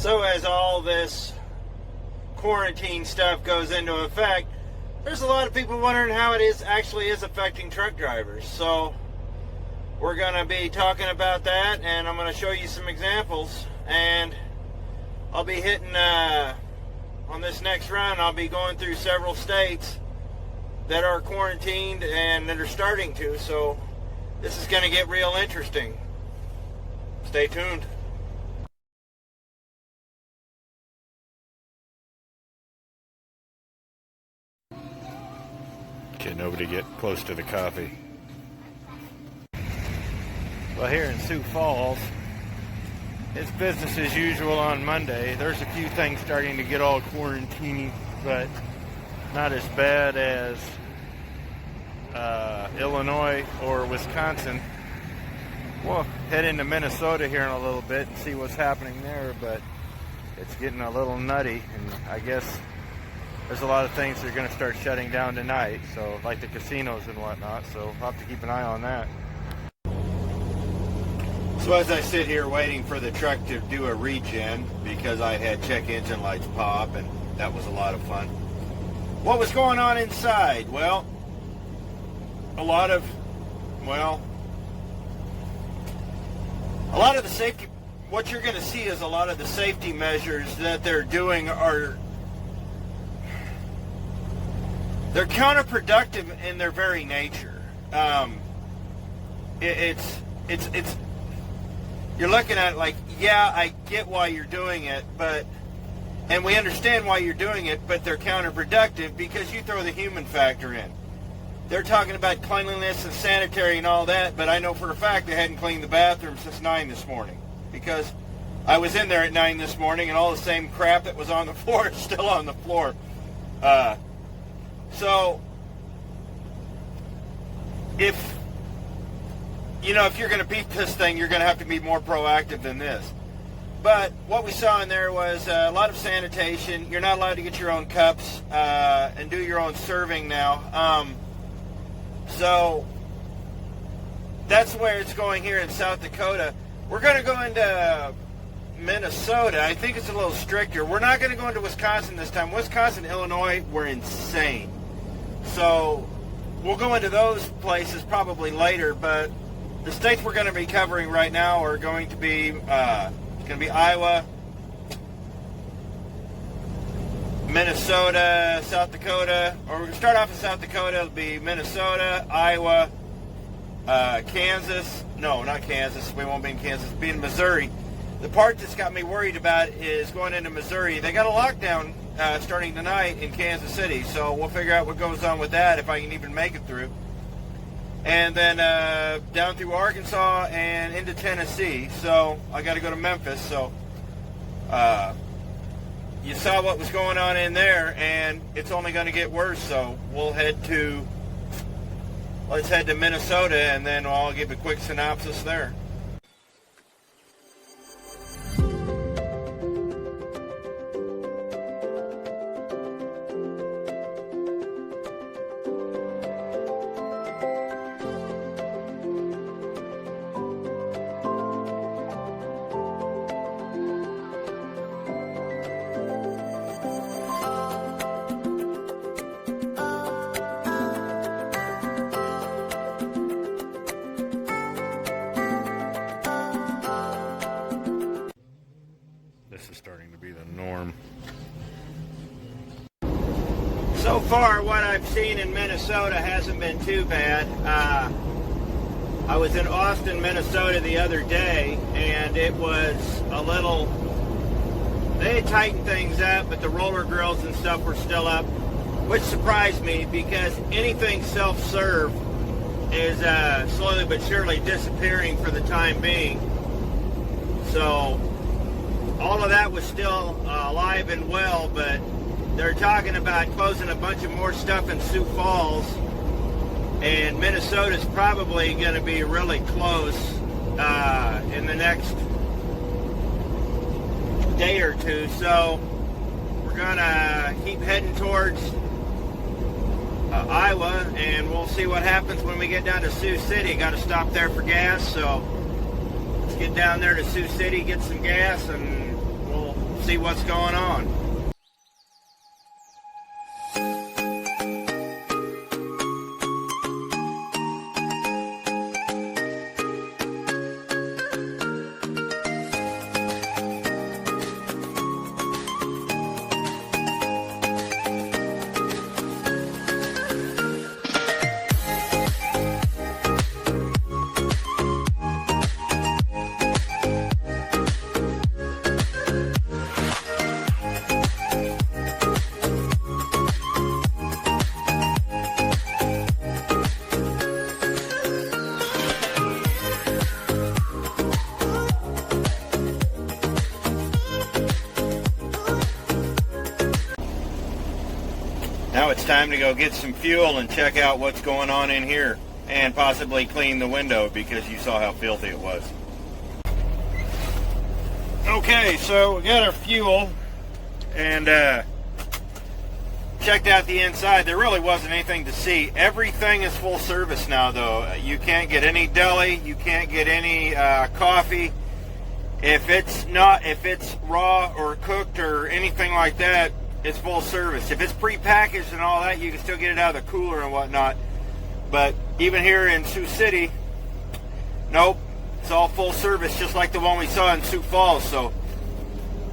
So as all this quarantine stuff goes into effect, there's a lot of people wondering how it actually is affecting truck drivers. So we're going to be talking about that, and I'm going to show you some examples. And I'll be hitting, on this next run, I'll be going through several states that are quarantined and that are starting to. So this is going to get real interesting. Stay tuned. Okay, nobody get close to the coffee. Well, here in Sioux Falls, it's business as usual on Monday. There's a few things starting to get all quarantined, but not as bad as Illinois or Wisconsin. We'll head into Minnesota here in a little bit and see what's happening there, but it's getting a little nutty, and I guess there's a lot of things that are going to start shutting down tonight, so like the casinos and whatnot, so we'll have to keep an eye on that. So as I sit here waiting for the truck to do a regen, because I had check engine lights pop, and that was a lot of fun. What was going on inside? Well, a lot of the safety, what you're going to see is a lot of the safety measures that they're doing they're counterproductive in their very nature. It's you're looking at it like, yeah, I get why you're doing it, and we understand why you're doing it, but they're counterproductive because you throw the human factor in. They're talking about cleanliness and sanitary and all that, but I know for a fact they hadn't cleaned the bathroom since 9 this morning, because I was in there at 9 this morning and all the same crap that was on the floor is still on the floor. So if you're going to beat this thing, you're going to have to be more proactive than this. But what we saw in there was a lot of sanitation. You're not allowed to get your own cups and do your own serving now. So that's where it's going here in South Dakota. We're going to go into Minnesota. I think it's a little stricter. We're not going to go into Wisconsin this time. Wisconsin, Illinois were insane. So we'll go into those places probably later, but the states we're going to be covering right now are going to be Iowa, Minnesota, South Dakota, or we're going to start off in South Dakota. It'll be Minnesota, Iowa, Kansas. No, not Kansas. We won't be in Kansas. It'll be in Missouri. The part that's got me worried about is going into Missouri. They got a lockdown starting tonight in Kansas City, so we'll figure out what goes on with that if I can even make it through. And then down through Arkansas and into Tennessee. So I got to go to Memphis. So you saw what was going on in there, and it's only going to get worse. So let's head to Minnesota, and then I'll give a quick synopsis there. This is starting to be the norm. So far, what I've seen in Minnesota hasn't been too bad. I was in Austin, Minnesota the other day, and it was a little... They had tightened things up, but the roller grills and stuff were still up, which surprised me because anything self-serve is slowly but surely disappearing for the time being. So all of that was still alive and well, but they're talking about closing a bunch of more stuff in Sioux Falls, and Minnesota's probably going to be really close in the next day or two. So we're going to keep heading towards Iowa, and we'll see what happens when we get down to Sioux City. Got to stop there for gas, so let's get down there to Sioux City, get some gas, and we'll see what's going on. Now it's time to go get some fuel and check out what's going on in here, and possibly clean the window because you saw how filthy it was. Okay, so we got our fuel and checked out the inside. There really wasn't anything to see. Everything is full service now, though. You can't get any deli, you can't get any coffee. If it's raw or cooked or anything like that, it's full service. If it's pre-packaged and all that, you can still get it out of the cooler and whatnot. But even here in Sioux City, nope, it's all full service, just like the one we saw in Sioux Falls. So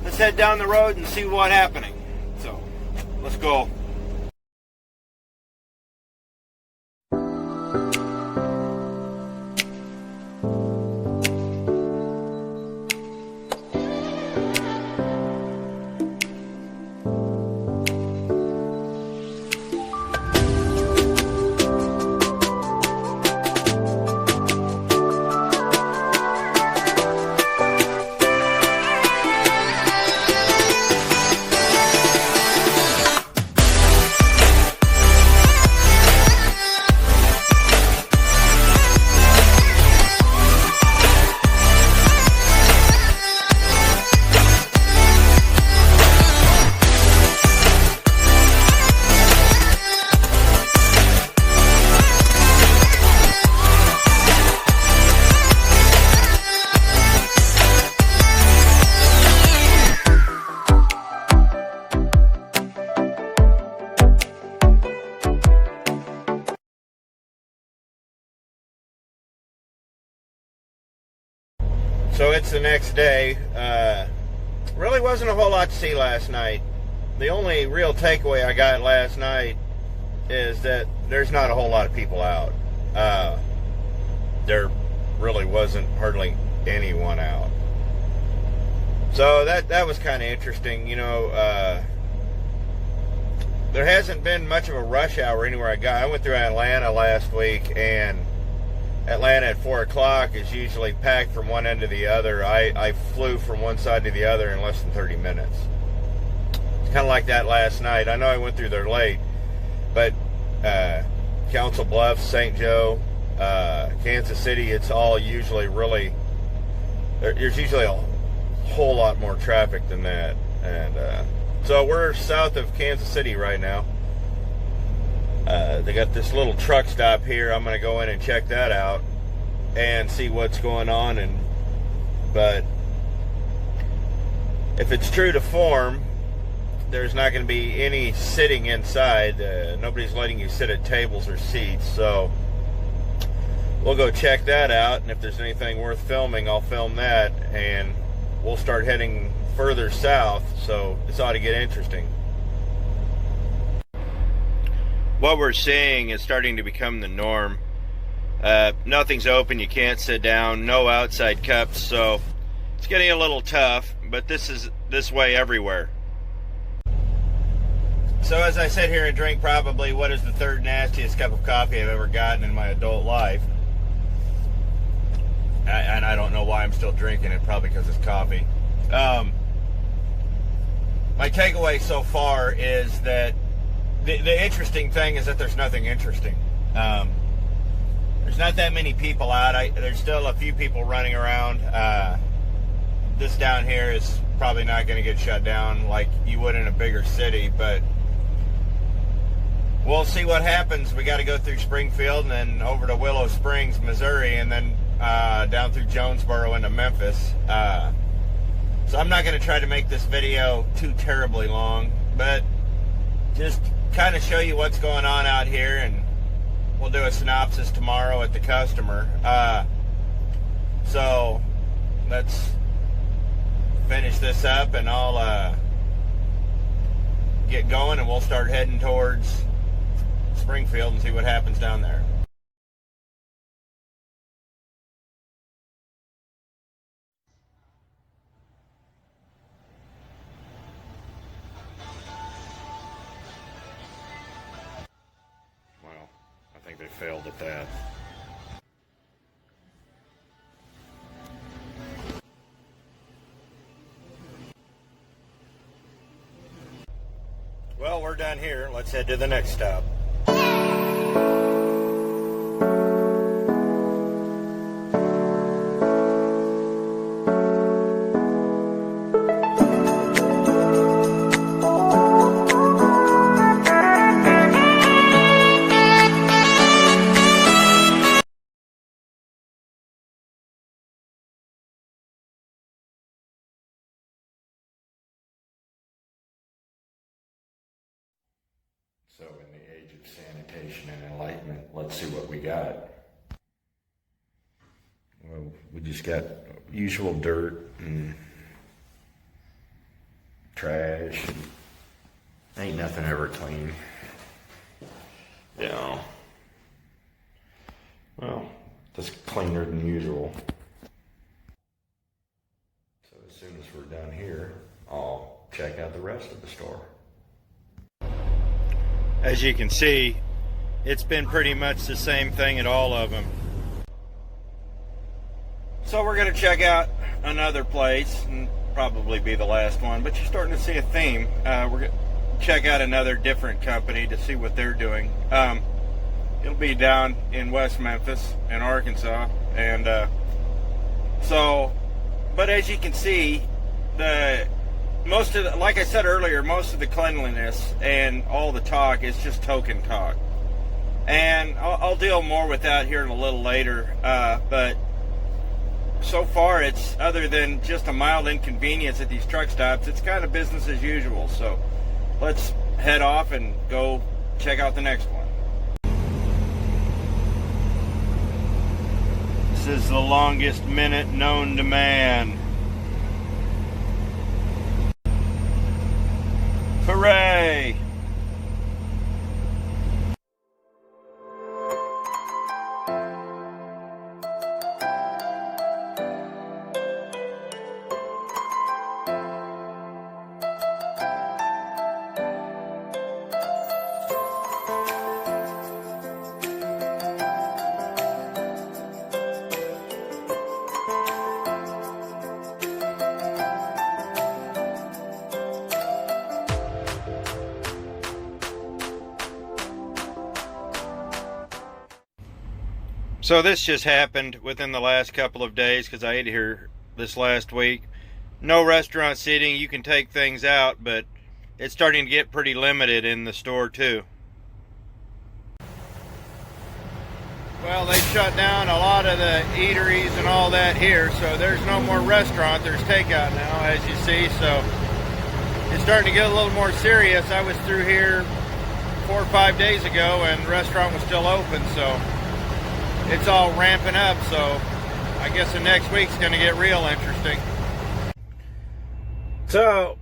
let's head down the road and see what's happening. So let's go. So it's the next day. Really wasn't a whole lot to see last night. The only real takeaway I got last night is that there's not a whole lot of people out. There really wasn't hardly anyone out. So that was kind of interesting. You know, there hasn't been much of a rush hour anywhere I got. I went through Atlanta last week, and Atlanta at 4 o'clock is usually packed from one end to the other. I flew from one side to the other in less than 30 minutes. It's kind of like that last night. I know I went through there late, but Council Bluffs, St. Joe, Kansas City, it's all usually really, there's usually a whole lot more traffic than that. And so we're south of Kansas City right now. They got this little truck stop here. I'm going to go in and check that out and see what's going on. But if it's true to form, there's not going to be any sitting inside. Nobody's letting you sit at tables or seats. So we'll go check that out. And if there's anything worth filming, I'll film that. And we'll start heading further south. So this ought to get interesting. What we're seeing is starting to become the norm. Nothing's open, you can't sit down, no outside cups, so it's getting a little tough, but this is this way everywhere. So as I sit here and drink probably what is the third nastiest cup of coffee I've ever gotten in my adult life, and I don't know why I'm still drinking it, probably because it's coffee. My takeaway so far is that the interesting thing is that there's nothing interesting. There's not that many people out. There's still a few people running around. This down here is probably not going to get shut down like you would in a bigger city, but we'll see what happens. We got to go through Springfield and then over to Willow Springs, Missouri, and then down through Jonesboro into Memphis. So I'm not going to try to make this video too terribly long, but just kind of show you what's going on out here, and we'll do a synopsis tomorrow at the customer. So let's finish this up, and I'll get going, and we'll start heading towards Springfield and see what happens down there. Well, I think they failed at that. Well, we're done here. Let's head to the next stop. So in the age of sanitation and enlightenment, let's see what we got. Well, we just got usual dirt and trash. Ain't nothing ever clean. Yeah. Well, just cleaner than usual. So as soon as we're done here, I'll check out the rest of the store. As you can see, it's been pretty much the same thing at all of them. So we're going to check out another place, and probably be the last one, but you're starting to see a theme. We're going to check out another different company to see what they're doing. It'll be down in West Memphis in Arkansas, and but as you can see, most of the, like I said earlier, most of the cleanliness and all the talk is just token talk. And I'll deal more with that here in a little later. But so far, it's, other than just a mild inconvenience at these truck stops, it's kind of business as usual. So let's head off and go check out the next one. This is the longest minute known to man. Hooray! So this just happened within the last couple of days, because I ate here this last week. No restaurant seating. You can take things out, but it's starting to get pretty limited in the store too. Well, they shut down a lot of the eateries and all that here, so there's no more restaurant. There's takeout now, as you see. So it's starting to get a little more serious. I was through here 4 or 5 days ago, and the restaurant was still open, so it's all ramping up. So I guess the next week's going to get real interesting. So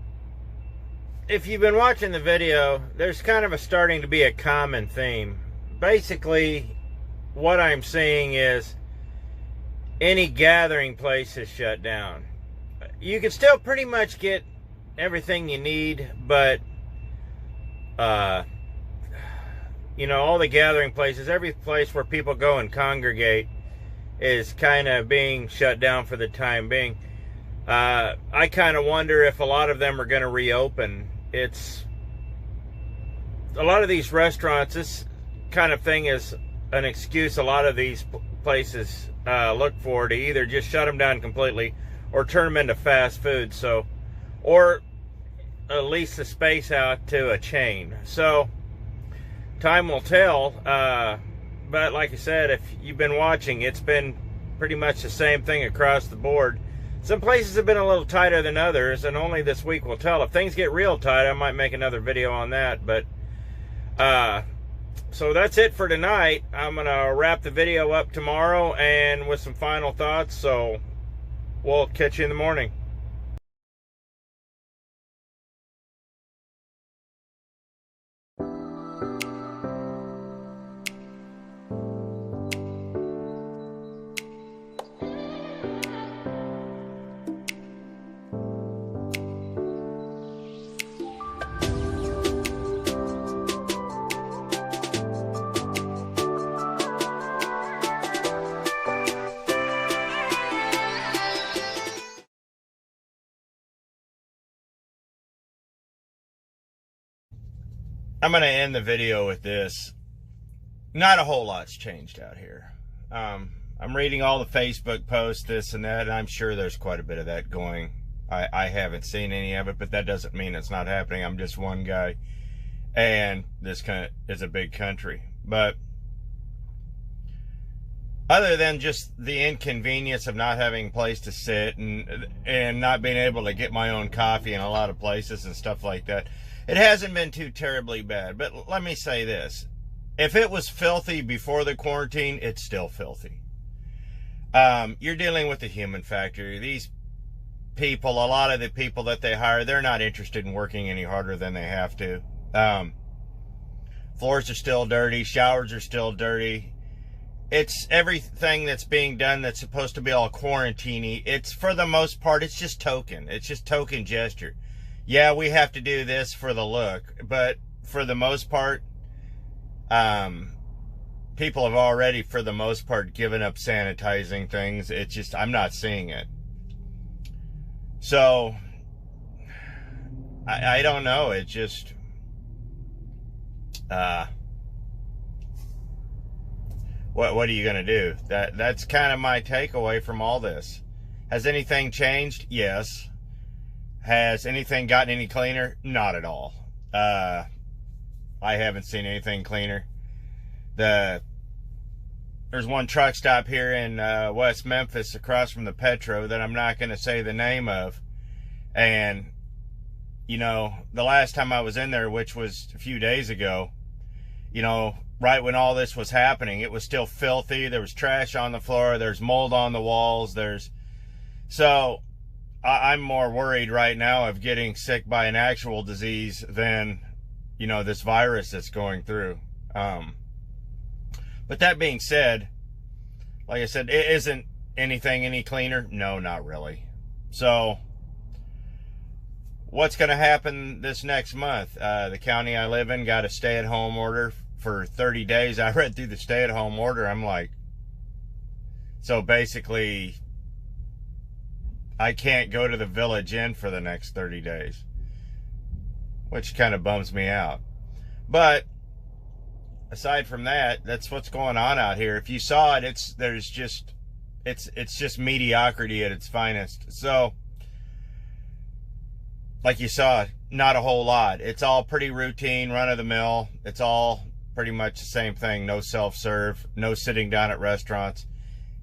if you've been watching the video, there's kind of starting to be a common theme. Basically, what I'm seeing is any gathering place is shut down. You can still pretty much get everything you need, but you know, all the gathering places, every place where people go and congregate is kind of being shut down for the time being. I kind of wonder if a lot of them are going to reopen. It's a lot of these restaurants, this kind of thing is an excuse a lot of these places look for, to either just shut them down completely or turn them into fast food. So, or lease the space out to a chain. So time will tell, but like I said, if you've been watching, it's been pretty much the same thing across the board. Some places have been a little tighter than others, and only this week will tell. If things get real tight, I might make another video on that. But so that's it for tonight. I'm going to wrap the video up tomorrow and with some final thoughts. So we'll catch you in the morning. I'm going to end the video with this. Not a whole lot's changed out here. I'm reading all the Facebook posts, this and that, and I'm sure there's quite a bit of that going. I haven't seen any of it, but that doesn't mean it's not happening. I'm just one guy, and this kind of is a big country. But other than just the inconvenience of not having a place to sit and not being able to get my own coffee in a lot of places and stuff like that, it hasn't been too terribly bad. But let me say this. If it was filthy before the quarantine, it's still filthy. You're dealing with the human factor. These people, a lot of the people that they hire, they're not interested in working any harder than they have to. Floors are still dirty. Showers are still dirty. It's everything that's being done that's supposed to be all quarantine-y. It's, for the most part, it's just token. It's just token gesture. Yeah, we have to do this for the look, but for the most part, people have already, for the most part, given up sanitizing things. It's just, I'm not seeing it. So, I don't know. It just, what are you going to do? That's kind of my takeaway from all this. Has anything changed? Yes. Has anything gotten any cleaner? Not at all. I haven't seen anything cleaner. There's one truck stop here in West Memphis across from the Petro that I'm not going to say the name of. And, you know, the last time I was in there, which was a few days ago, you know, right when all this was happening, it was still filthy. There was trash on the floor. There's mold on the walls. So I'm more worried right now of getting sick by an actual disease than, you know, this virus that's going through. But that being said, like I said, it isn't anything any cleaner. No, not really. So what's going to happen this next month? The county I live in got a stay-at-home order for 30 days. I read through the stay-at-home order. I'm like, so basically, I can't go to the Village Inn for the next 30 days, which kind of bums me out. But aside from that, that's what's going on out here. If you saw it, it's just mediocrity at its finest. So, like you saw, not a whole lot. It's all pretty routine, run-of-the-mill. It's all pretty much the same thing. No self-serve, no sitting down at restaurants.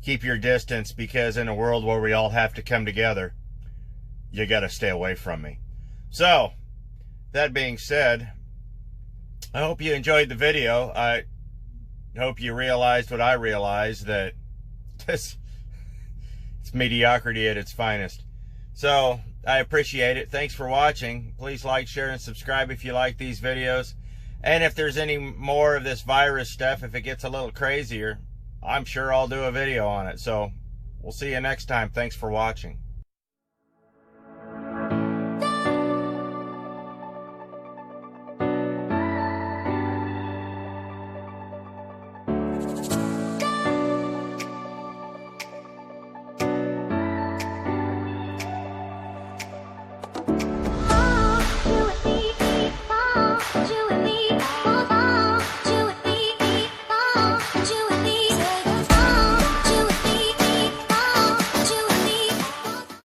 Keep your distance, because in a world where we all have to come together, you got to stay away from me. So, that being said, I hope you enjoyed the video. I hope you realized what I realized, that it's mediocrity at its finest. So, I appreciate it. Thanks for watching. Please like, share, and subscribe if you like these videos. And if there's any more of this virus stuff, if it gets a little crazier, I'm sure I'll do a video on it. So, we'll see you next time. Thanks for watching.